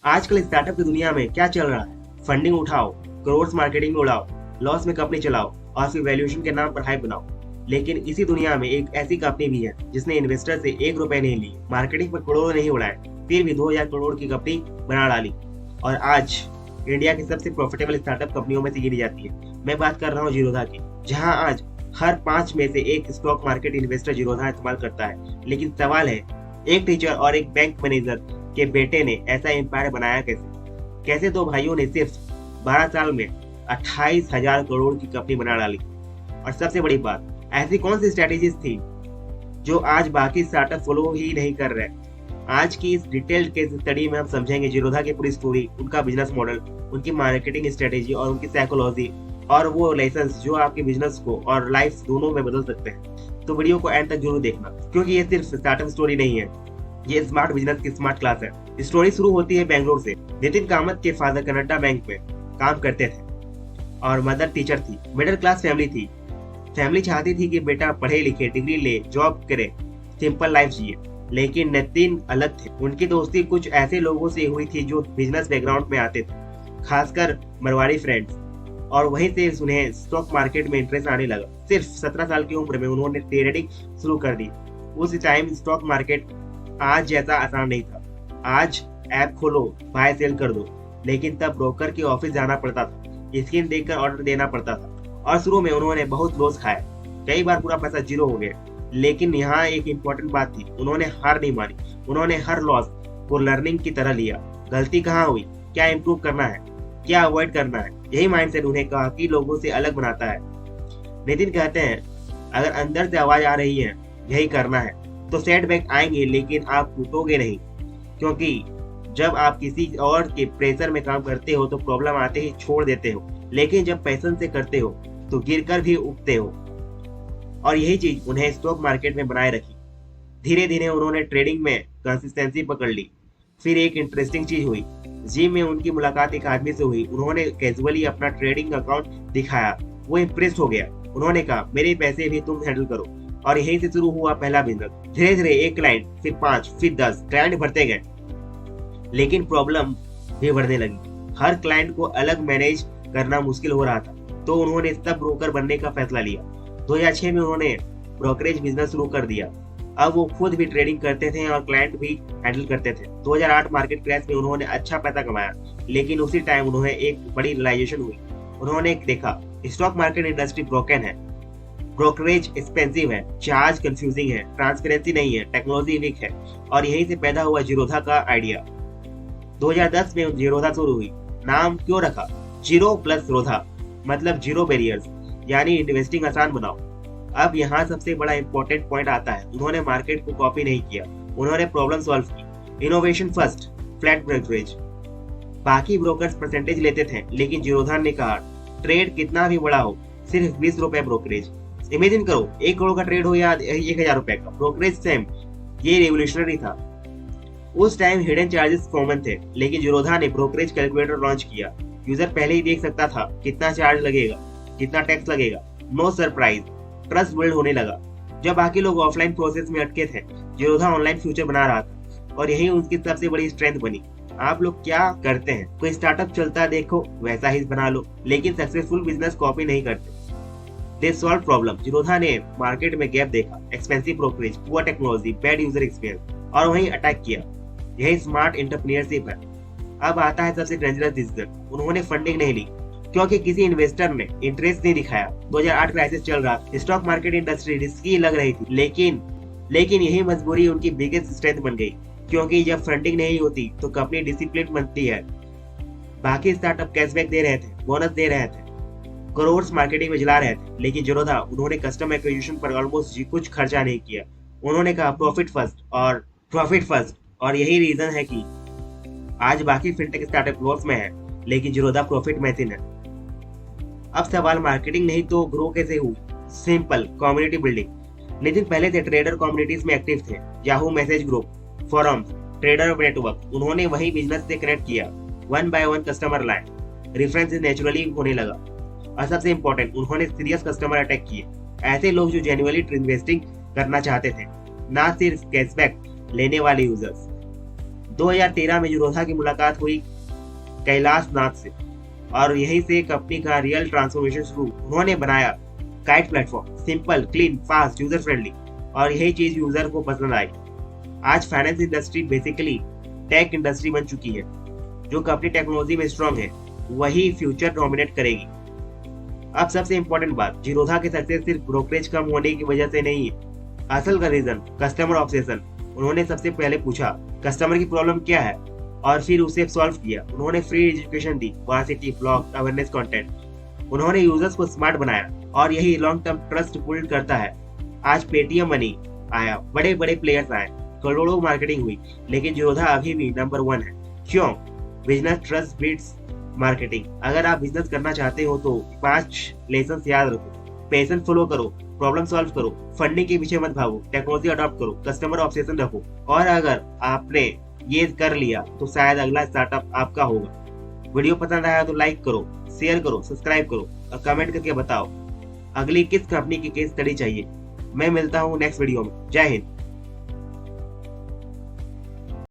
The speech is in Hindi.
आजकल स्टार्टअप की दुनिया में क्या चल रहा है? फंडिंग उठाओ, करोड़ मार्केटिंग में उड़ाओ, लॉस में कंपनी चलाओ और फिर वैल्यूएशन के नाम पर हाइप बनाओ। लेकिन इसी दुनिया में एक ऐसी कंपनी भी है जिसने इन्वेस्टर से 1 रुपए नहीं लिए, मार्केटिंग पर करोड़ों नहीं उड़ाए, फिर भी 2000 करोड़ की कंपनी बना डाली और आज इंडिया की सबसे प्रॉफिटेबल स्टार्टअप कंपनियों में से गिनी जाती है। मैं बात कर रहा हूँ जीरोधा की, जहाँ आज हर 5 में से एक स्टॉक मार्केट इन्वेस्टर जीरोधा इस्तेमाल करता है। लेकिन सवाल है, एक टीचर और एक बैंक मैनेजर के बेटे ने ऐसा एम्पायर बनाया कैसे? कैसे दो भाइयों ने सिर्फ 12 साल में 28,000 करोड़ की कंपनी बना डाली? और सबसे बड़ी बात, ऐसी कौन सी स्ट्रेटेजीज थी जो आज बाकी स्टार्टअप फॉलो ही नहीं कर रहे? आज की इस डिटेल्ड केस स्टडी में हम समझेंगे जीरोधा की पूरी स्टोरी, उनका बिजनेस मॉडल, उनकी मार्केटिंग स्ट्रेटेजी और उनकी साइकोलॉजी और वो लेसन्स जो आपके बिजनेस को और लाइफ दोनों में बदल सकते हैं। तो वीडियो को एंड तक जरूर देखना, क्योंकि ये सिर्फ स्टार्टअप स्टोरी नहीं है, ये स्मार्ट बिजनेस की स्मार्ट क्लास है। स्टोरी शुरू होती है बेंगलोर से। नितिन कामत के फादर कनाडा बैंक में काम करते थे और मदर टीचर थी। मिडिल क्लास फैमिली थी। फैमिली चाहती थी कि बेटा पढ़े लिखे, डिग्री ले, जॉब करे, सिंपल लाइफ जिए। लेकिन नितिन अलग थे। उनकी दोस्ती कुछ ऐसे लोगों से हुई थी जो बिजनेस बैकग्राउंड में आते थे, खासकर मरवाड़ी फ्रेंड्स, और वहीं से उन्हें स्टॉक मार्केट में इंटरेस्ट आने लगा। सिर्फ 17 साल की उम्र में उन्होंने ट्रेडिंग शुरू कर दी। उस टाइम स्टॉक मार्केट आज जैसा आसान नहीं था। आज ऐप खोलो, बाय सेल कर दो, लेकिन तब ब्रोकर के ऑफिस जाना पड़ता था, स्क्रीन देखकर ऑर्डर देना पड़ता था और शुरू में उन्होंने बहुत लॉस खाया। कई बार पूरा पैसा जीरो हो गया। लेकिन यहाँ एक इम्पोर्टेंट बात थी, उन्होंने हार नहीं मानी। उन्होंने हर लॉस को लर्निंग की तरह लिया। गलती कहाँ हुई, क्या इम्प्रूव करना है, क्या अवॉइड करना है, यही माइंडसेट उन्हें काफी लोगों से अलग बनाता है। नितिन कहते हैं, अगर अंदर से आवाज आ रही है यही करना है तो सेटबैक आएंगे, लेकिन आप टूटोगे नहीं। क्योंकि जब आप किसी और के प्रेशर में काम करते हो तो प्रॉब्लम आते ही छोड़ देते हो, लेकिन जब पैशन से करते हो तो गिरकर भी उठते हो। और यही चीज उन्हें स्टॉक मार्केट में बनाए रखी। धीरे धीरे उन्होंने ट्रेडिंग में कंसिस्टेंसी पकड़ ली। फिर एक इंटरेस्टिंग चीज हुई, जिम में उनकी मुलाकात एक आदमी से हुई। उन्होंने कैजुअली अपना ट्रेडिंग अकाउंट दिखाया। वो इम्प्रेस हो गया। उन्होंने कहा, मेरे पैसे भी तुम हैंडल करो। और यहीं से शुरू हुआ पहला बिजनेस। धीरे धीरे एक क्लाइंट, फिर 5, फिर 10 क्लाइंट बढ़ते गए, लेकिन प्रॉब्लम भी बढ़ने लगी। हर क्लाइंट को अलग मैनेज करना मुश्किल हो रहा था, तो उन्होंने सब ब्रोकर बनने का फैसला लिया। 2006 में उन्होंने ब्रोकरेज बिजनेस शुरू कर दिया। अब वो खुद भी ट्रेडिंग करते थे और क्लाइंट भी हैंडल करते थे। 2008 मार्केट क्रैश में उन्होंने अच्छा पैसा कमाया, लेकिन उसी टाइम उन्हें एक बड़ी रियलाइजेशन हुई। उन्होंने देखा स्टॉक मार्केट इंडस्ट्री ब्रोकन है, ब्रोकरेज एक्सपेंसिव है, चार्ज कंफ्यूजिंग है, ट्रांसपेरेंसी नहीं है, टेक्नोलॉजी वीक है। और यहीं से पैदा हुआ जीरोधा का आइडिया। 2010 में जीरोधा शुरू हुई। नाम क्यों रखा? जीरो प्लस रोधा, मतलब जीरो बैरियर्स, यानी इन्वेस्टिंग आसान बनाओ। अब यहाँ सबसे बड़ा इंपॉर्टेंट पॉइंट आता है, उन्होंने मार्केट को कॉपी नहीं किया, उन्होंने प्रॉब्लम सॉल्व की। Innovation first, flat brokerage. बाकी ब्रोकर्स परसेंटेज लेते थे, लेकिन जीरोधा ने कहा, ट्रेड कितना भी बड़ा हो, सिर्फ 20 रुपए ब्रोकरेज। इमेजिन करो, 1 करोड़ का ट्रेड हो या 1000 रुपए का, ब्रोकरेज सेम। ये रेवोल्यूशनरी था। उस टाइम हिडन चार्जेस कॉमन थे, लेकिन जीरोधा ने ब्रोकरेज कैलकुलेटर लॉन्च किया। यूजर पहले ही देख सकता था कितना चार्ज लगेगा, कितना टैक्स लगेगा। नो सरप्राइज, ट्रस्ट बिल्ड होने लगा। जब बाकी लोग ऑफलाइन प्रोसेस में अटके थे, जीरोधा ऑनलाइन फ्यूचर बना रहा था और यही उनकी सबसे बड़ी स्ट्रेंथ बनी। आप लोग क्या करते हैं? कोई स्टार्टअप चलता देखो, वैसा ही बना लो, लेकिन सक्सेसफुल बिजनेस कॉपी नहीं करते। They solve problem. जीरोधा ने मार्केट में गैप देखा, expensive brokerage, poor technology, bad user experience, और वहीं अटैक किया। यही स्मार्ट एंटरप्रेन्योरशिप है। अब आता है सबसे डेंजरस डिसीजन, उन्होंने फंडिंग नहीं ली, क्योंकि किसी इन्वेस्टर ने इंटरेस्ट नहीं दिखाया। 2008 क्राइसिस चल रहा, स्टॉक मार्केट इंडस्ट्री रिस्की लग रही थी, लेकिन यही मजबूरी उनकी बिगेस्ट स्ट्रेंथ बन गई। क्योंकि जब फंडिंग नहीं होती तो कंपनी डिसिप्लिन बनती है। बाकी स्टार्टअप कैशबैक दे रहे थे, बोनस दे रहे थे, करोड़ मार्केटिंग में जला रहे थे, लेकिन जीरोधा, उन्होंने कस्टमर एक्विजिशन पर ऑलमोस्ट कुछ खर्चा नहीं किया। उन्होंने कहा प्रॉफिट फर्स्ट, और यही रीजन है कि आज बाकी फिनटेक स्टार्टअप लॉस में है, लेकिन जीरोधा प्रॉफिट में है। अब सवाल मार्केटिंग नहीं तो ग्रो कैसे हुई? Simple, community building. नितिन पहले से ट्रेडर कम्युनिटीज में एक्टिव थे, Yahoo message group, forums, trader network. उन्होंने वही बिजनेस से कनेक्ट किया, 1 by 1 कस्टमर लाए, रेफरेंसेस नेचुरली होने लगा। और सबसे इंपॉर्टेंट, उन्होंने सीरियस कस्टमर अटैक किए, ऐसे लोग जो जेन्युइनली इन्वेस्टिंग करना चाहते थे, ना सिर्फ कैशबैक लेने वाले यूजर्स। 2013 में जीरोधा की मुलाकात हुई कैलाश नाथ से और यहीं से कंपनी का रियल ट्रांसफॉर्मेशन शुरू। उन्होंने बनाया kite platform, simple, clean, fast, user friendly, और यही चीज यूजर को पसंद आई। आज finance industry basically tech industry बन चुकी है। जो कंपनी टेक्नोलॉजी में स्ट्रांग है वही फ्यूचर डोमिनेट करेगी। अब सबसे इंपॉर्टेंट बात, जीरोधा की सक्सेस सिर्फ ब्रोकरेज कम होने की वजह से नहीं है। असल का रीजन कस्टमर ऑब्सेशन। उन्होंने सबसे पहले पूछा कस्टमर की प्रॉब्लम क्या है और फिर उसे सॉल्व किया। उन्होंने फ्री एजुकेशन दी, वार्सिटी, ब्लॉग, अवेयरनेस कंटेंट। उन्होंने यूजर्स को स्मार्ट बनाया और यही लॉन्ग टर्म ट्रस्ट बिल्ड करता है। आज पेटीएम मनी आया, बड़े बड़े प्लेयर्स आए, करोड़ों मार्केटिंग हुई, लेकिन जीरोधा अभी भी नंबर 1 है। क्यों? Business trust beats marketing. अगर आप बिजनेस करना चाहते हो तो 5 लेसन याद रखो। पेशेंस फॉलो करो, प्रॉब्लम सॉल्व करो, फंडिंग के पीछे मत भागो, टेक्नोलॉजी अडॉप्ट करो, कस्टमर ऑब्सेशन रखो। और अगर आपने ये कर लिया तो शायद अगला स्टार्टअप आपका होगा। वीडियो पसंद आया तो लाइक करो, शेयर करो, सब्सक्राइब करो और कमेंट करके बताओ अगली किस कंपनी की केस स्टडी चाहिए। मैं मिलता हूँ नेक्स्ट वीडियो में। जय हिंद।